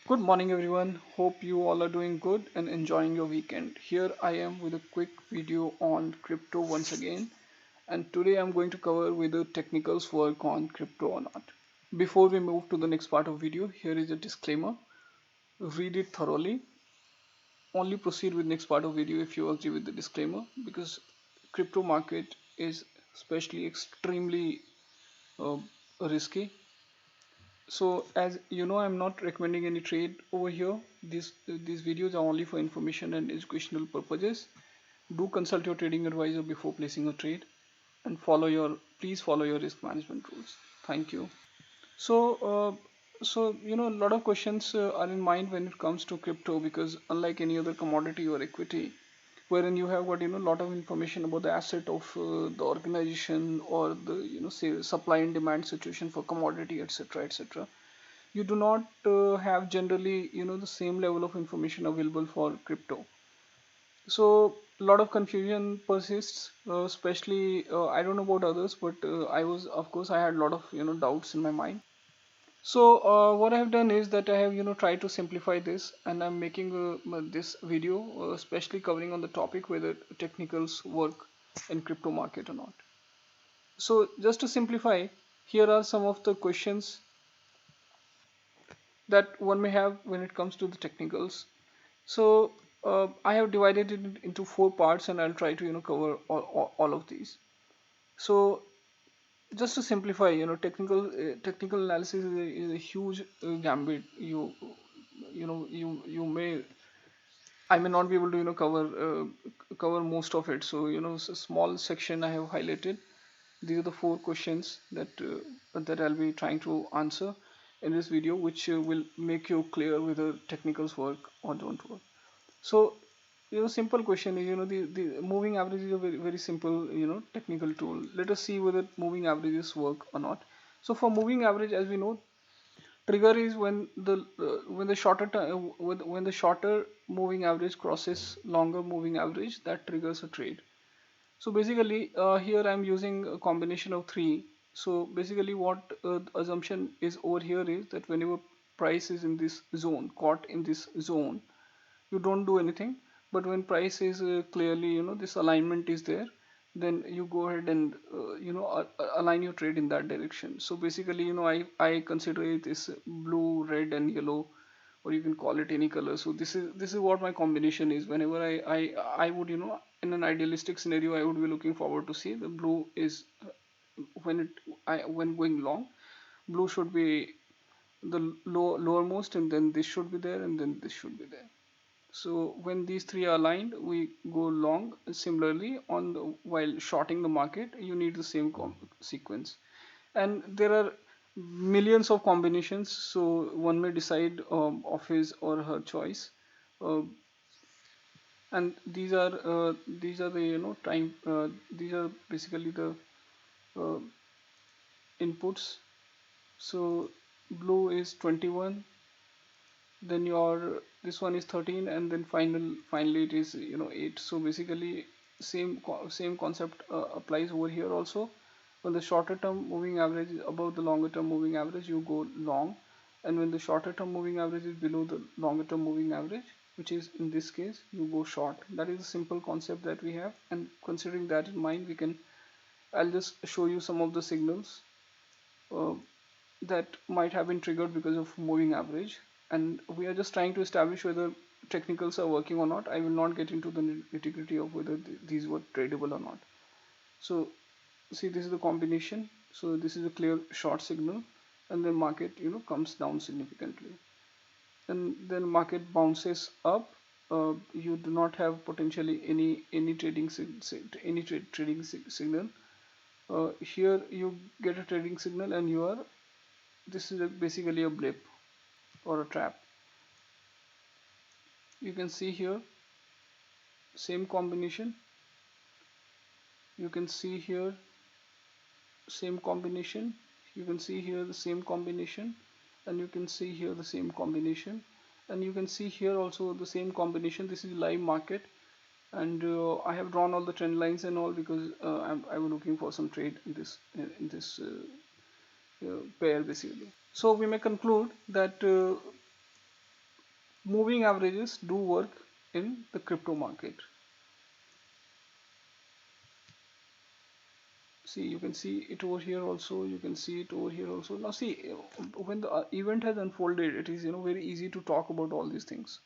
Good morning everyone. Hope you all are doing good and enjoying your weekend. Here I am with a quick video on crypto once again, and today I'm going to cover whether technicals work on crypto or not. Before we move to the next part of video, here is a disclaimer. Read it thoroughly. Only proceed with next part of video if you agree with the disclaimer, because crypto market is especially extremely uh, risky. So as you know, I'm not recommending any trade over here. These videos are only for information and educational purposes. Do consult your trading advisor before placing a trade, and please follow your risk management rules. Thank you. So a lot of questions are in mind when it comes to crypto, because unlike any other commodity or equity, wherein you have got a lot of information about the asset of the organization, or the say supply and demand situation for commodity, etc., etc. You do not have generally the same level of information available for crypto. So a lot of confusion persists, especially I don't know about others, but I was, of course, I had a lot of doubts in my mind. So what I have done is that I have tried to simplify this, and I'm making this video especially covering on the topic whether technicals work in crypto market or not. So just to simplify, here are some of the questions that one may have when it comes to the technicals. So I have divided it into four parts, and I'll try to cover all of these. So just to simplify, technical analysis is a huge gambit. You may, I may not be able to cover most of it. So it's a small section I have highlighted. These are the four questions that I'll be trying to answer in this video, which will make you clear whether technicals work or don't work. So simple question is, the moving average is a very simple technical tool. Let us see whether moving averages work or not. So for moving average, as we know, trigger is when the shorter moving average crosses longer moving average, that triggers a trade. So basically here I'm using a combination of three. So basically what assumption is over here is that whenever price is in this zone, caught in this zone, you don't do anything. But when price is clearly, this alignment is there, then you go ahead and align your trade in that direction. So basically, I consider it is blue, red and yellow, or you can call it any color. So this is what my combination is. Whenever I would, in an idealistic scenario, I would be looking forward to see the blue is when going long, blue should be the lowermost, and then this should be there, and then this should be there. So when these three are aligned, we go long. Similarly, while shorting the market, you need the same sequence. And there are millions of combinations, so one may decide of his or her choice. Uh, and these are the time. These are basically the uh, inputs. So blue is 21, then your this one is 13, and then finally it is 8. So basically same concept applies over here also. When the shorter term moving average is above the longer term moving average, you go long, and when the shorter term moving average is below the longer term moving average, which is in this case, you go short. That is a simple concept that we have, and considering that in mind, I'll just show you some of the signals uh, that might have been triggered because of moving average, and we are just trying to establish whether technicals are working or not. I will not get into the nitty-gritty of whether these were tradable or not. So see, this is the combination. So this is a clear short signal, and then market comes down significantly, and then market bounces up. You do not have potentially any trading signal. Here you get a trading signal, and this is basically a blip or a trap. You can see here same combination. You can see here same combination. You can see here the same combination, and you can see here the same combination, and you can see here also the same combination. This is live market, and I have drawn all the trend lines and all, because I'm looking for some trade in this pair basically. So we may conclude that moving averages do work in the crypto market. See, you can see it over here also, you can see it over here also. Now see, when the event has unfolded, it is very easy to talk about all these things,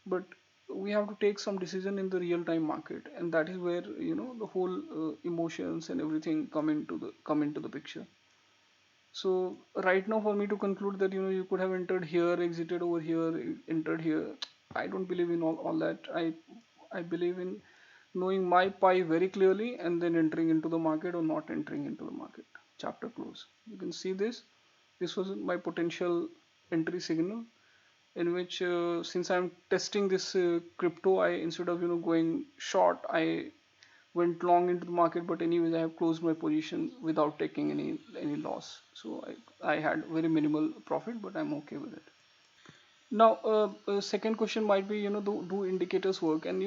but we have to take some decision in the real time market, and that is where the whole emotions and everything come into the picture. So right now, for me to conclude that you could have entered here, exited over here, entered here, I don't believe in all that. I believe in knowing my pie very clearly and then entering into the market or not entering into the market. Chapter close. You can see this. This was my potential entry signal, in which since I'm testing this crypto, I instead of going short, I went long into the market, but anyways I have closed my position without taking any loss. So I had very minimal profit, but I'm okay with it. Now, second question might be, do indicators work? And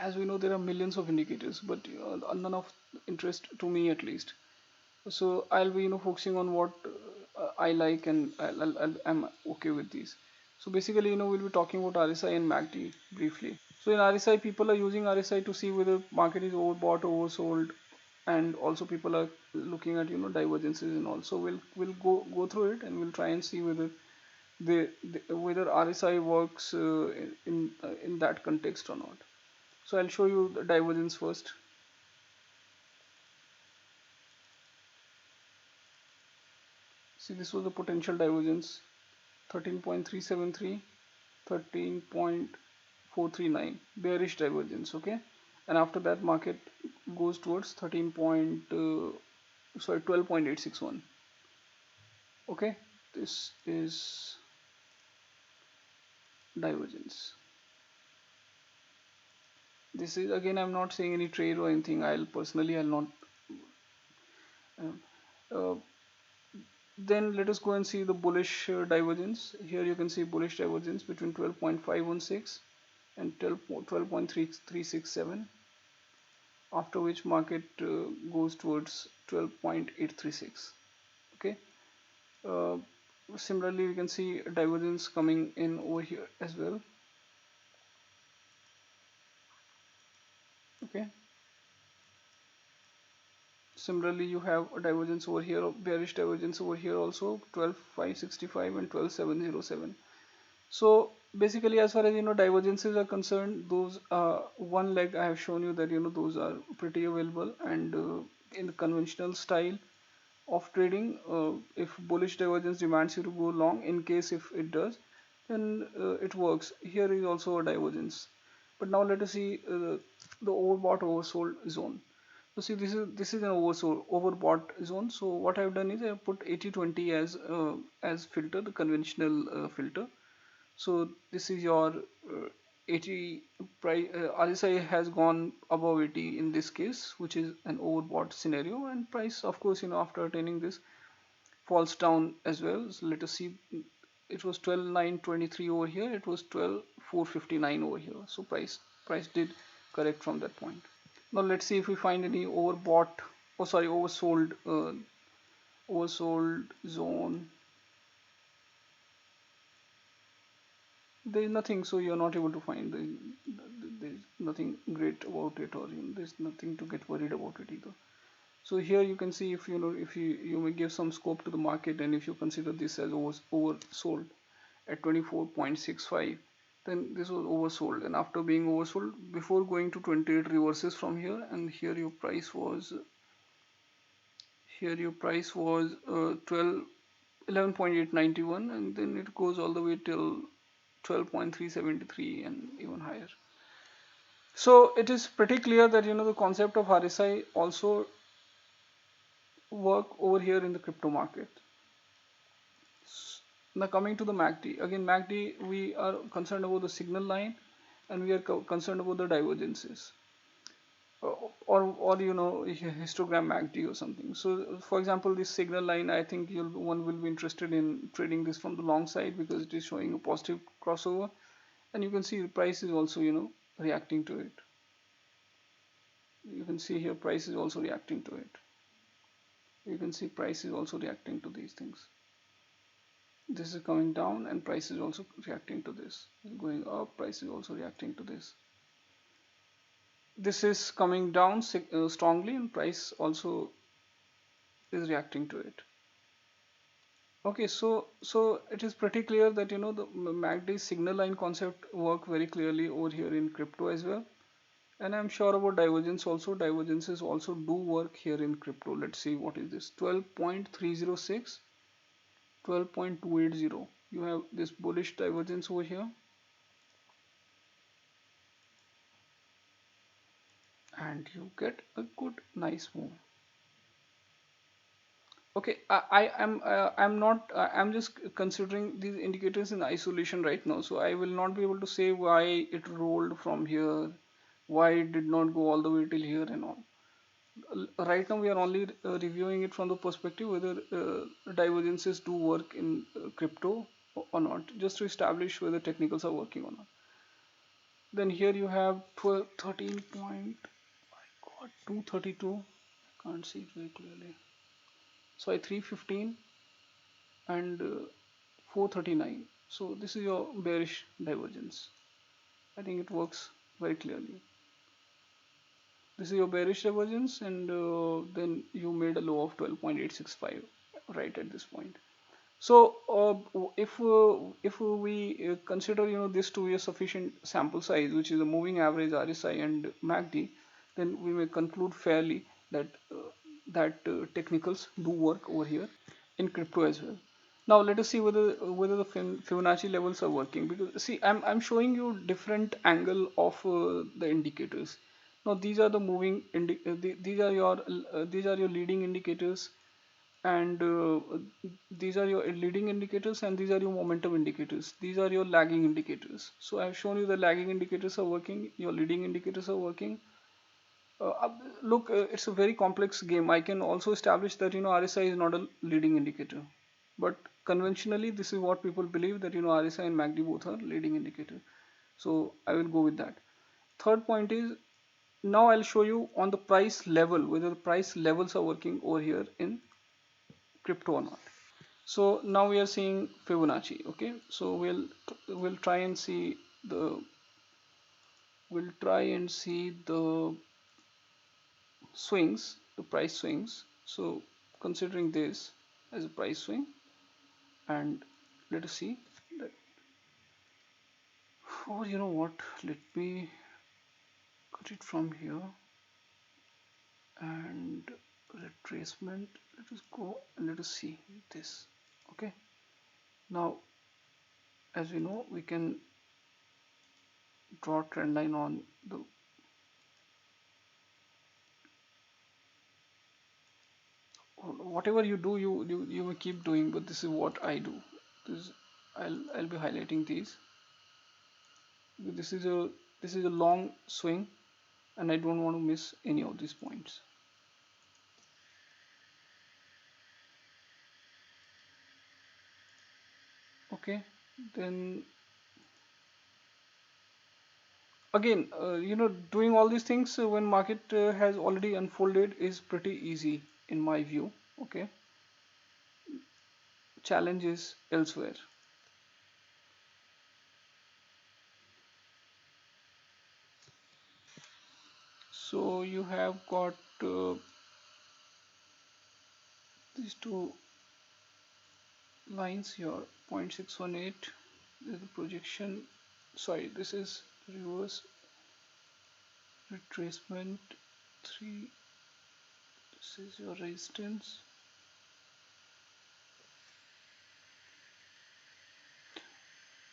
as we know, there are millions of indicators, but none of interest to me at least. So I'll be, focusing on what I like, and I'm okay with these. So basically, we'll be talking about RSI and MACD briefly. So in RSI, people are using RSI to see whether market is overbought, oversold, and also people are looking at divergences and all. So we'll go through it, and we'll try and see whether whether RSI works in that context or not. So I'll show you the divergence first. See, this was the potential divergence, 13.373, 13.439, bearish divergence, okay? And after that, market goes towards 12.861. Okay, this is divergence. This is, again, I'm not saying any trade or anything. I'll not. Uh, then let us go and see the bullish divergence. Here you can see bullish divergence between 12.516 and 12.367, after which market goes towards 12.836. Okay. Uh, Similarly, we can see divergence coming in over here as well. Okay. Similarly, you have a divergence over here, bearish divergence over here also, 12.565 and 12.707. So basically, as far as divergences are concerned, those one leg I have shown you that those are pretty available, and in the conventional style of trading, if bullish divergence demands you to go long, in case if it does, then it works. Here is also a divergence, but now let us see the overbought oversold zone. So see, this is an overbought zone. So what I've done is I have put 80-20 as filter, the conventional filter. So this is your 80 price. RSI has gone above 80 in this case, which is an overbought scenario, and price, of course, after attaining this, falls down as well. So let us see. It was 12,923 over here. It was 12,459 over here. So price did correct from that point. Now let's see if we find any overbought, oh sorry, oversold zone. There is nothing, so you're not able to find there's nothing great about it, or there's nothing to get worried about it either. So here you can see, if you may give some scope to the market, and if you consider this as oversold at 24.65, then this was oversold, and after being oversold, before going to 28, reverses from here, and here your price was 12 11.891, and then it goes all the way till 12.373 and even higher. So it is pretty clear that the concept of RSI also work over here in the crypto market. Now coming to the MACD, again MACD, we are concerned about the signal line, and we are concerned about the divergences, or histogram MACD or something. So for example, this signal line, I think one will be interested in trading this from the long side, because it is showing a positive crossover, and you can see the price is also reacting to it. You can see here price is also reacting to it. You can see price is also reacting to these things. This is coming down and price is also reacting to this. Going up, price is also reacting to this. This is coming down strongly and price also is reacting to it. Okay, so it is pretty clear that the MACD signal line concept work very clearly over here in crypto as well. And I'm sure about divergence also. Divergences also do work here in crypto. Let's see what is this. 12.306, 12.280. You have this bullish divergence over here. And you get a good nice move. Okay, I'm not I'm just considering these indicators in isolation right now, so I will not be able to say why it rolled from here, why it did not go all the way till here and all. Right now we are only reviewing it from the perspective whether divergences do work in crypto or not, just to establish whether technicals are working or not. Then here you have 12 13 point, my god, 232, can't see it very clearly. So I 315 and 439. So this is your bearish divergence. I think it works very clearly. This is your bearish divergence, and then you made a low of 12.865 right at this point. So if we consider this to be a sufficient sample size, which is a moving average RSI and MACD, then we may conclude fairly that technicals do work over here in crypto as well. Now let us see whether the Fibonacci levels are working, because see I'm showing you different angle of the indicators. Now these are the moving these are your leading indicators, and these are your leading indicators, and these are your momentum indicators. These are your lagging indicators. So I've shown you the lagging indicators are working, your leading indicators are working. Look, it's a very complex game. I can also establish that RSI is not a leading indicator, but conventionally this is what people believe, that RSI and MACD both are leading indicator. So I will go with that. Third point is, now I'll show you on the price level whether the price levels are working over here in crypto or not. So now we are seeing Fibonacci. Okay, so we'll try and see the swings, the price swings. So considering this as a price swing, and let us see that, or you know what, let me cut it from here and retracement. Let us go and let us see this. Okay, now as we know, we can draw trend line on the whatever you do, you may keep doing, but this is what I do. This I'll be highlighting these. This is a long swing, and I don't want to miss any of these points. Okay, then again, doing all these things when market has already unfolded is pretty easy in my view. Okay, challenge is elsewhere. So you have got these two lines here, 0.618. This is the projection. Sorry, this is reverse retracement 3. This is your resistance.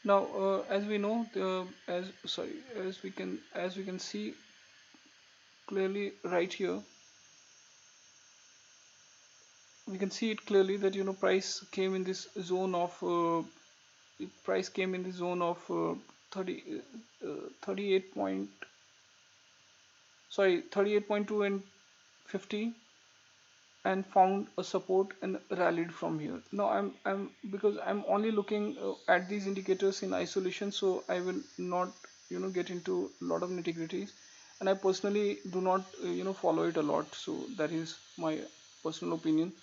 Now as we know, as we can see clearly right here, we can see it clearly that price came in this zone of 38 point, sorry, 38.2 and 50, and found a support and rallied from here. Now I'm because I'm only looking at these indicators in isolation, so I will not get into a lot of nitty-gritties, and I personally do not follow it a lot. So that is my personal opinion.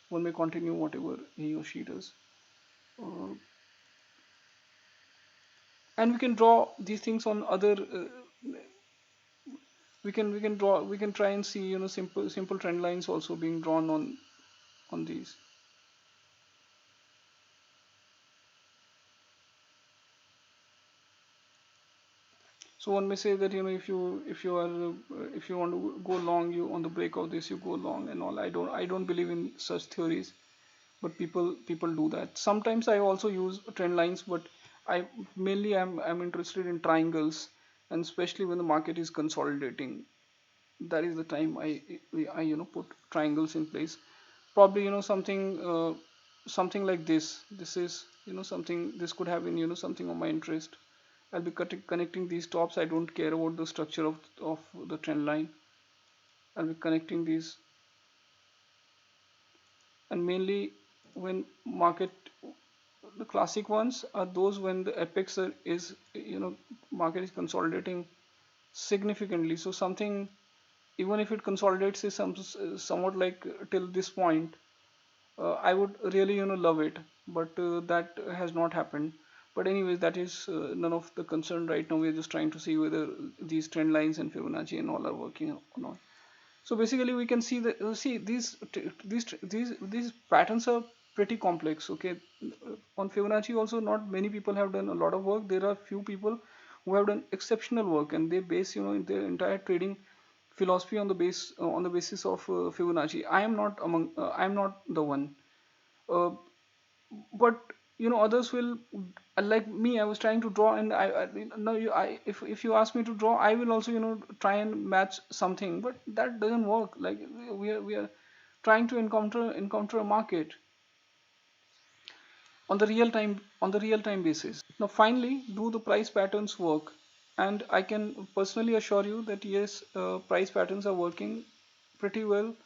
One may continue whatever he or she does. uh, and we can draw these things on other we can try and see, you know, simple trend lines also being drawn on these. So one may say that, you know, if you want to go long, you on the break of this you go long and all. I don't believe in such theories, but people do that. Sometimes I also use trend lines, but I mainly I'm interested in triangles, and especially when the market is consolidating. That is the time I you know, put triangles in place. Probably, you know, something like this is, you know, something, this could have been, you know, something of my interest. I'll be connecting these tops. I don't care about the structure of the trend line. I'll be connecting these, and mainly when market, the classic ones are those when the apex is, you know, market is consolidating significantly. So something, even if it consolidates is somewhat like till this point, I would really, you know, love it, but that has not happened. But anyways, that is none of the concern right now. We are just trying to see whether these trend lines and Fibonacci and all are working or not. So basically, we can see that, see these patterns are pretty complex. Okay, on Fibonacci also, not many people have done a lot of work. There are few people who have done exceptional work, and they base, you know, their entire trading philosophy on the basis of Fibonacci. I am not among I am not the one, uh, but you know, others will, like me. I was trying to draw, and I no you I if you ask me to draw, I will also, you know, try and match something, but that doesn't work. Like we are trying to encounter a market on the real time basis. Now finally, do the price patterns work? And I can personally assure you that yes, price patterns are working pretty well,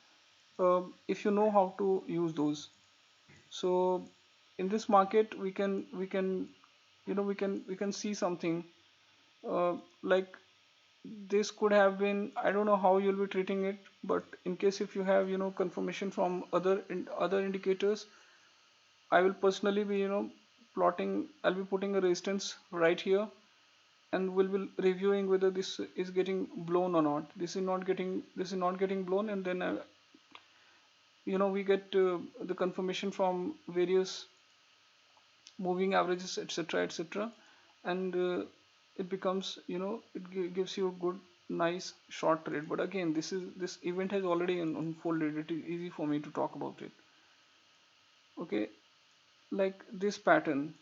if you know how to use those. So in this market, we can you know, we can see something, like this could have been, I don't know how you'll be treating it, but in case if you have, you know, confirmation from other indicators, I will personally be, you know, plotting. I'll be putting a resistance right here, and we'll be reviewing whether this is getting blown or not. This is not getting blown, and then you know, we get the confirmation from various moving averages, etc., etc., and it becomes, you know, it gives you a good nice short trade. But again, this event has already unfolded. It is easy for me to talk about it. Okay, like this pattern,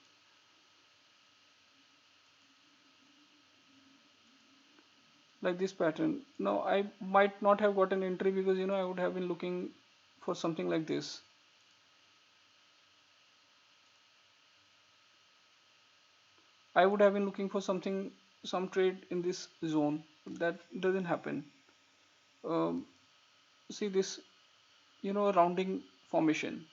now I might not have got an entry, because you know, I would have been looking for something like this. I would have been looking for something, some trade in this zone. That doesn't happen. um, See this, you know, rounding formation.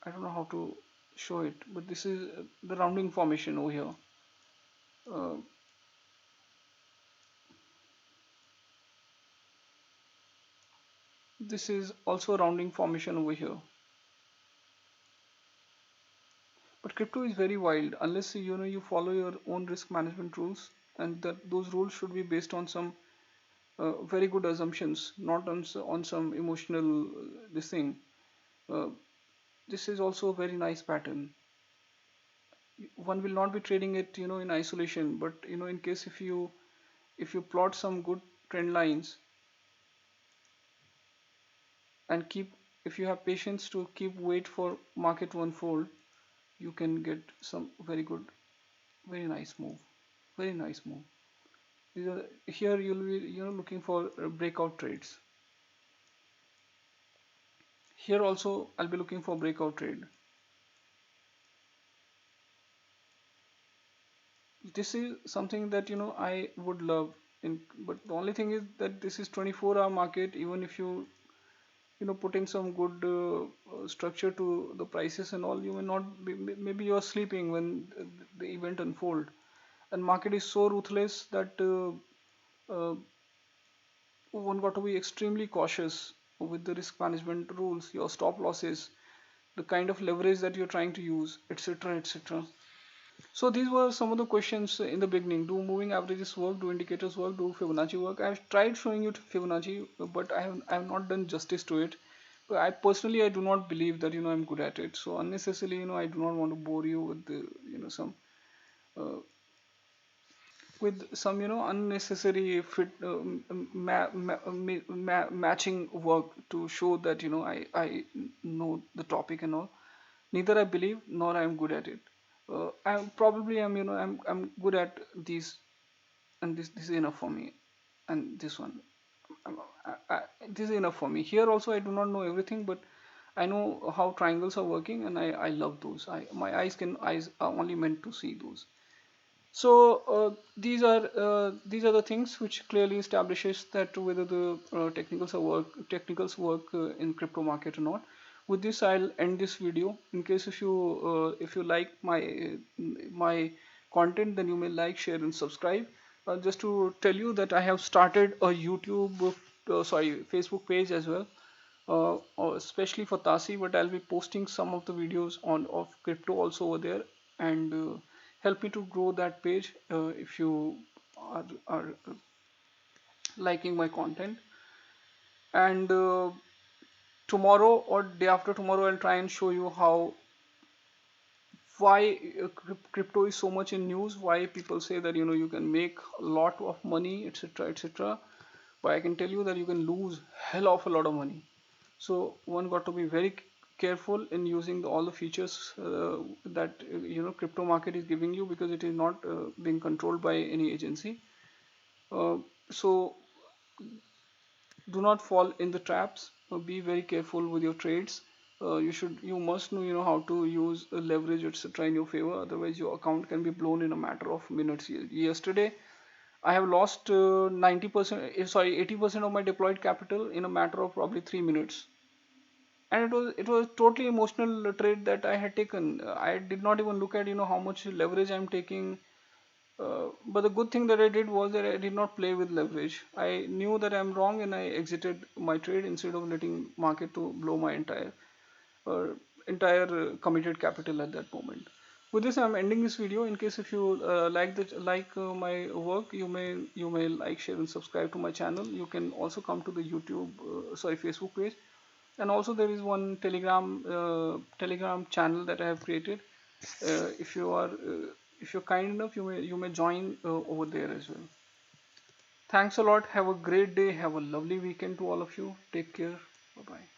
I don't know how to show it, but this is the rounding formation over here. uh, this is also a rounding formation over here. But crypto is very wild unless, you know, you follow your own risk management rules, and that those rules should be based on some very good assumptions, not on some emotional this thing. uh, this is also a very nice pattern. One will not be trading it, you know, in isolation, but you know, in case if you plot some good trend lines, and keep, if you have patience to keep wait for market to unfold, you can get some very good, very nice move, very nice move. Here you'll be, you know, looking for breakout trades. Here also I'll be looking for breakout trade. This is something that, you know, I would love in, but the only thing is that this is 24-hour market. Even if you know, put in some good structure to the prices and all, you may not be, maybe you are sleeping when the event unfold. And market is so ruthless that one got to be extremely cautious with the risk management rules, your stop losses. the kind of leverage that you're trying to use, etc., etc. So these were some of the questions in the beginning. Do moving averages work? Do indicators work? Do Fibonacci work? I've tried showing you Fibonacci, but I have not done justice to it. But I personally, I do not believe that I'm good at it. So unnecessarily, I do not want to bore you with the some uh, unnecessary matching work to show that I know the topic and all. Neither I believe nor I am good at it. I probably am I'm good at these, and this is enough for me, and this one, um, this is enough for me. Here also I do not know everything, but I know how triangles are working, and I love those. My eyes are only meant to see those. So these are the things which clearly establishes that whether the technicals work in crypto market or not. With this, I'll end this video. In case if you like my content, then you may like, share, and subscribe. Just to tell you that I have started a Facebook page as well, especially for Tasi, but I'll be posting some of the videos on of crypto also over there, and help me to grow that page if you are liking my content. And tomorrow or day after tomorrow, I'll try and show you how why crypto is so much in news, why people say that you can make a lot of money, etc., etc. But I can tell you that you can lose hell of a lot of money. So one got to be very careful in using all the features that crypto market is giving you, because it is not being controlled by any agency. So do not fall in the traps. Be very careful with your trades. You must know how to use leverage, etc., in your favor. Otherwise your account can be blown in a matter of minutes. Yesterday I have lost 90%, sorry, 80% of my deployed capital in a matter of probably 3 minutes. And it was totally emotional trade that I had taken. I did not even look at how much leverage I'm taking. But the good thing that I did was that I did not play with leverage. I knew that I'm wrong, and I exited my trade instead of letting market to blow my uh, entire committed capital at that moment. With this, I'm ending this video. In case if you like my work, you may like, share, and subscribe to my channel. You can also come to the Facebook page, and also there is one Telegram channel that I have created. If you're kind enough, you may join over there as well. Thanks a lot. Have a great day. Have a lovely weekend to all of you. Take care. Bye bye.